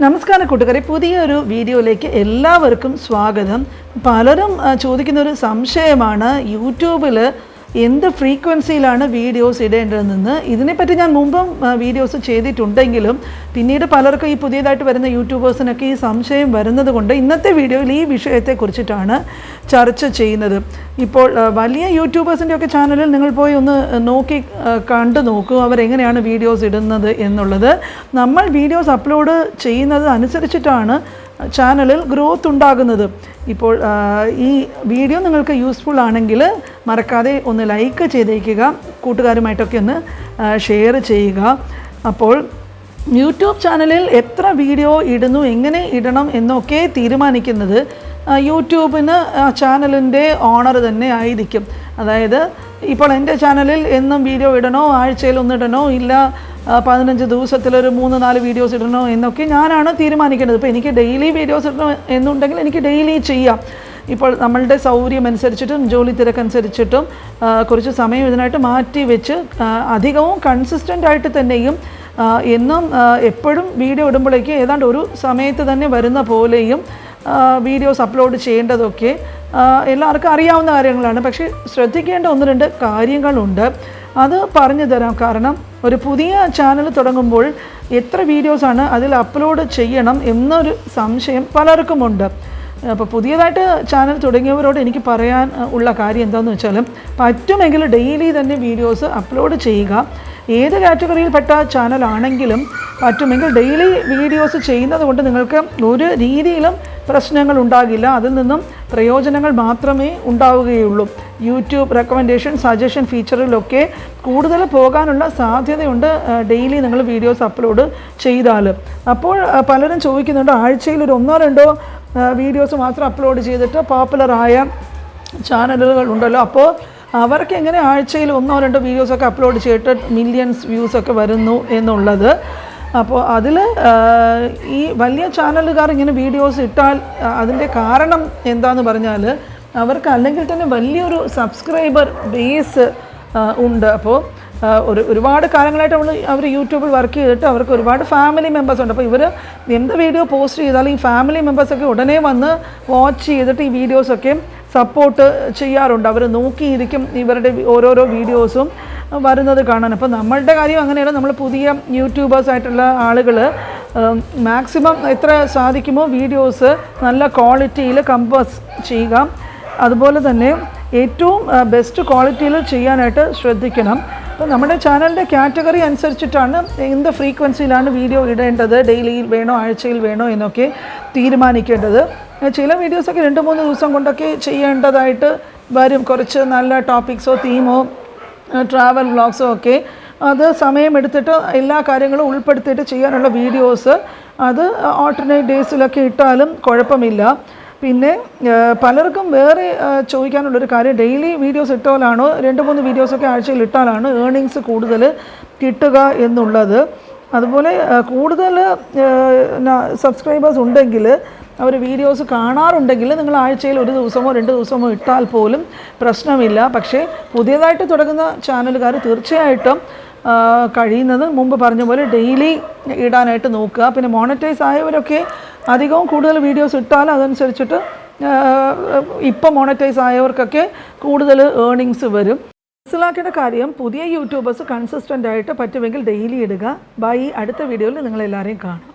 നമസ്കാരം കൂട്ടുകാരെ, പുതിയൊരു വീഡിയോയിലേക്ക് എല്ലാവർക്കും സ്വാഗതം. പലരും ചോദിക്കുന്ന ഒരു സംശയമാണ് യൂട്യൂബിൽ എന്ത് ഫ്രീക്വൻസിയിലാണ് വീഡിയോസ് ഇടേണ്ടതെന്ന്. ഇതിനെപ്പറ്റി ഞാൻ മുമ്പും വീഡിയോസ് ചെയ്തിട്ടുണ്ടെങ്കിലും പിന്നീട് പലർക്കും ഈ പുതിയതായിട്ട് വരുന്ന യൂട്യൂബേഴ്സിനൊക്കെ ഈ സംശയം വരുന്നത് കൊണ്ട് ഇന്നത്തെ വീഡിയോയിൽ ഈ വിഷയത്തെക്കുറിച്ചിട്ടാണ് ചർച്ച ചെയ്യുന്നത്. ഇപ്പോൾ വലിയ യൂട്യൂബേഴ്സിൻ്റെയൊക്കെ ചാനലിൽ നിങ്ങൾ പോയി ഒന്ന് കണ്ടു നോക്കൂ, അവരെങ്ങനെയാണ് വീഡിയോസ് ഇടുന്നത് എന്നുള്ളത്. നമ്മൾ വീഡിയോസ് അപ്ലോഡ് ചെയ്യുന്നത് അനുസരിച്ചിട്ടാണ് ചാനലിൽ ഗ്രോത്ത് ഉണ്ടാകുന്നത്. ഇപ്പോൾ ഈ വീഡിയോ നിങ്ങൾക്ക് യൂസ്ഫുൾ ആണെങ്കിൽ മറക്കാതെ ഒന്ന് ലൈക്ക് ചെയ്തേക്കുക, കൂട്ടുകാരുമായിട്ടൊക്കെ ഒന്ന് ഷെയർ ചെയ്യുക. അപ്പോൾ യൂട്യൂബ് ചാനലിൽ എത്ര വീഡിയോ ഇടുന്നു, എങ്ങനെ ഇടണം എന്നൊക്കെ തീരുമാനിക്കുന്നത് യൂട്യൂബിന് ചാനലിൻ്റെ ഓണർ തന്നെ ആയിരിക്കും. അതായത് ഇപ്പോൾ എൻ്റെ ചാനലിൽ എന്നും വീഡിയോ ഇടണോ, ആഴ്ചയിൽ ഒന്നിടണോ, ഇല്ല 15 ദിവസത്തിലൊരു 3-4 വീഡിയോസ് ഇടണോ എന്നൊക്കെ ഞാനാണ് തീരുമാനിക്കേണ്ടത്. ഇപ്പോൾ എനിക്ക് ഡെയിലി വീഡിയോസ് ഇടണം എന്നുണ്ടെങ്കിൽ എനിക്ക് ഡെയിലി ചെയ്യാം. ഇപ്പോൾ നമ്മളുടെ സൗകര്യം അനുസരിച്ചിട്ടും ജോലി തിരക്കനുസരിച്ചിട്ടും കുറച്ച് സമയം ഇതിനായിട്ട് മാറ്റി വെച്ച് അധികവും കൺസിസ്റ്റൻ്റ് ആയിട്ട് തന്നെയും എന്നും എപ്പോഴും വീഡിയോ ഇടുമ്പോഴേക്ക് ഏതാണ്ട് ഒരു സമയത്ത് തന്നെ വരുന്ന പോലെയും വീഡിയോസ് അപ്ലോഡ് ചെയ്യേണ്ടതൊക്കെ എല്ലാവർക്കും അറിയാവുന്ന കാര്യങ്ങളാണ്. പക്ഷേ ശ്രദ്ധിക്കേണ്ട 1-2 കാര്യങ്ങളുണ്ട്, അത് പറഞ്ഞു തരാം. കാരണം ഒരു പുതിയ ചാനൽ തുടങ്ങുമ്പോൾ എത്ര വീഡിയോസാണ് അതിൽ അപ്ലോഡ് ചെയ്യണം എന്നൊരു സംശയം പലർക്കുമുണ്ട്. അപ്പോൾ പുതിയതായിട്ട് ചാനൽ തുടങ്ങിയവരോട് എനിക്ക് പറയാൻ ഉള്ള കാര്യം എന്താണെന്ന് വെച്ചാൽ, പറ്റുമെങ്കിൽ ഡെയിലി തന്നെ വീഡിയോസ് അപ്ലോഡ് ചെയ്യുക. ഏത് കാറ്റഗറിയിൽപ്പെട്ട ചാനലാണെങ്കിലും പറ്റുമെങ്കിൽ ഡെയിലി വീഡിയോസ് ചെയ്യുന്നത് കൊണ്ട് നിങ്ങൾക്ക് ഒരു രീതിയിലും പ്രശ്നങ്ങൾ ഉണ്ടാകില്ല, അതിൽ നിന്നും പ്രയോജനങ്ങൾ മാത്രമേ ഉണ്ടാവുകയുള്ളൂ. യൂട്യൂബ് റെക്കമെൻഡേഷൻ, സജഷൻ ഫീച്ചറിലൊക്കെ കൂടുതൽ പോകാനുള്ള സാധ്യതയുണ്ട് ഡെയിലി നിങ്ങൾ വീഡിയോസ് അപ്ലോഡ് ചെയ്താൽ. അപ്പോൾ പലരും ചോദിക്കുന്നുണ്ട്, ആഴ്ചയിൽ ഒരു 1-2 വീഡിയോസ് മാത്രം അപ്ലോഡ് ചെയ്തിട്ട് പോപ്പുലറായ ചാനലുകൾ ഉണ്ടല്ലോ, അപ്പോൾ അവർക്ക് എങ്ങനെ ആഴ്ചയിൽ 1-2 വീഡിയോസൊക്കെ അപ്ലോഡ് ചെയ്തിട്ട് മില്യൺസ് വ്യൂസൊക്കെ വരുന്നു എന്നുള്ളത്. അപ്പോൾ അതിൽ ഈ വലിയ ചാനലുകാർ ഇങ്ങനെ വീഡിയോസ് ഇട്ടാൽ അതിൻ്റെ കാരണം എന്താണെന്ന് പറഞ്ഞാൽ, അവർക്ക് അല്ലെങ്കിൽ തന്നെ വലിയൊരു സബ്സ്ക്രൈബർ ബേസ് ഉണ്ട്. അപ്പോൾ ഒരുപാട് കാലങ്ങളായിട്ട് അവർ യൂട്യൂബിൽ വർക്ക് ചെയ്തിട്ട് അവർക്ക് ഒരുപാട് ഫാമിലി മെമ്പേഴ്സ് ഉണ്ട്. അപ്പോൾ ഇവർ എന്ത് വീഡിയോ പോസ്റ്റ് ചെയ്താലും ഈ ഫാമിലി മെമ്പേഴ്സൊക്കെ ഉടനെ വന്ന് വാച്ച് ചെയ്തിട്ട് ഈ വീഡിയോസൊക്കെ സപ്പോർട്ട് ചെയ്യാറുണ്ട്. അവർ നോക്കിയിരിക്കും ഇവരുടെ ഓരോരോ വീഡിയോസും വരുന്നത് കാണാൻ. അപ്പോൾ നമ്മളുടെ കാര്യം അങ്ങനെയാണ്. നമ്മൾ പുതിയ യൂട്യൂബേഴ്സായിട്ടുള്ള ആളുകൾ മാക്സിമം എത്ര സാധിക്കുമോ വീഡിയോസ് നല്ല ക്വാളിറ്റിയിൽ കമ്പോസ് ചെയ്യുക. അതുപോലെ തന്നെ ഏറ്റവും ബെസ്റ്റ് ക്വാളിറ്റിയിൽ ചെയ്യാനായിട്ട് ശ്രദ്ധിക്കണം. അപ്പോൾ നമ്മുടെ ചാനലിൻ്റെ കാറ്റഗറി അനുസരിച്ചിട്ടാണ് എന്ത് ഫ്രീക്വൻസിയിലാണ് വീഡിയോ ഇടേണ്ടത്, ഡെയിലിയിൽ വേണോ ആഴ്ചയിൽ വേണോ എന്നൊക്കെ തീരുമാനിക്കേണ്ടത്. ചില വീഡിയോസൊക്കെ 2-3 ദിവസം കൊണ്ടൊക്കെ ചെയ്യേണ്ടതായിട്ട് വരും. കുറച്ച് നല്ല ടോപ്പിക്സോ തീമോ ട്രാവൽ വ്ളോഗ്സോ ഒക്കെ അത് സമയമെടുത്തിട്ട് എല്ലാ കാര്യങ്ങളും ഉൾപ്പെടുത്തിയിട്ട് ചെയ്യാനുള്ള വീഡിയോസ് അത് ആൾട്ടർനേറ്റ് ഡേയ്സിലൊക്കെ ഇട്ടാലും കുഴപ്പമില്ല. പിന്നെ പലർക്കും വേറെ ചോദിക്കാനുള്ളൊരു കാര്യം, ഡെയിലി വീഡിയോസ് ഇട്ടാലാണോ 2-3 വീഡിയോസൊക്കെ ആഴ്ചയിൽ ഇട്ടാലാണ് ഏർണിങ്സ് കൂടുതൽ കിട്ടുക എന്നുള്ളത്. അതുപോലെ കൂടുതൽ സബ്സ്ക്രൈബേഴ്സ് ഉണ്ടെങ്കിൽ, അവർ വീഡിയോസ് കാണാറുണ്ടെങ്കിൽ നിങ്ങൾ ആഴ്ചയിൽ 1 ദിവസമോ 2 ദിവസമോ ഇട്ടാൽ പോലും പ്രശ്നമില്ല. പക്ഷേ പുതിയതായിട്ട് തുടങ്ങുന്ന ചാനലുകാർ തീർച്ചയായിട്ടും കഴിയുന്നത് മുമ്പ് പറഞ്ഞ പോലെ ഡെയിലി ഇടാനായിട്ട് നോക്കുക. പിന്നെ മോണിറ്റൈസ് ആയവരൊക്കെ അധികവും കൂടുതൽ വീഡിയോസ് ഇട്ടാൽ അതനുസരിച്ചിട്ട് ഇപ്പോൾ മോണിറ്റൈസ് ആയവർക്കൊക്കെ കൂടുതൽ ഏർണിങ്സ് വരും. മനസ്സിലാക്കേണ്ട കാര്യം, പുതിയ യൂട്യൂബേഴ്സ് കൺസിസ്റ്റൻ്റ് ആയിട്ട് പറ്റുമെങ്കിൽ ഡെയിലി ഇടുക. ബൈ, അടുത്ത വീഡിയോയിൽ നിങ്ങളെല്ലാവരെയും കാണാം.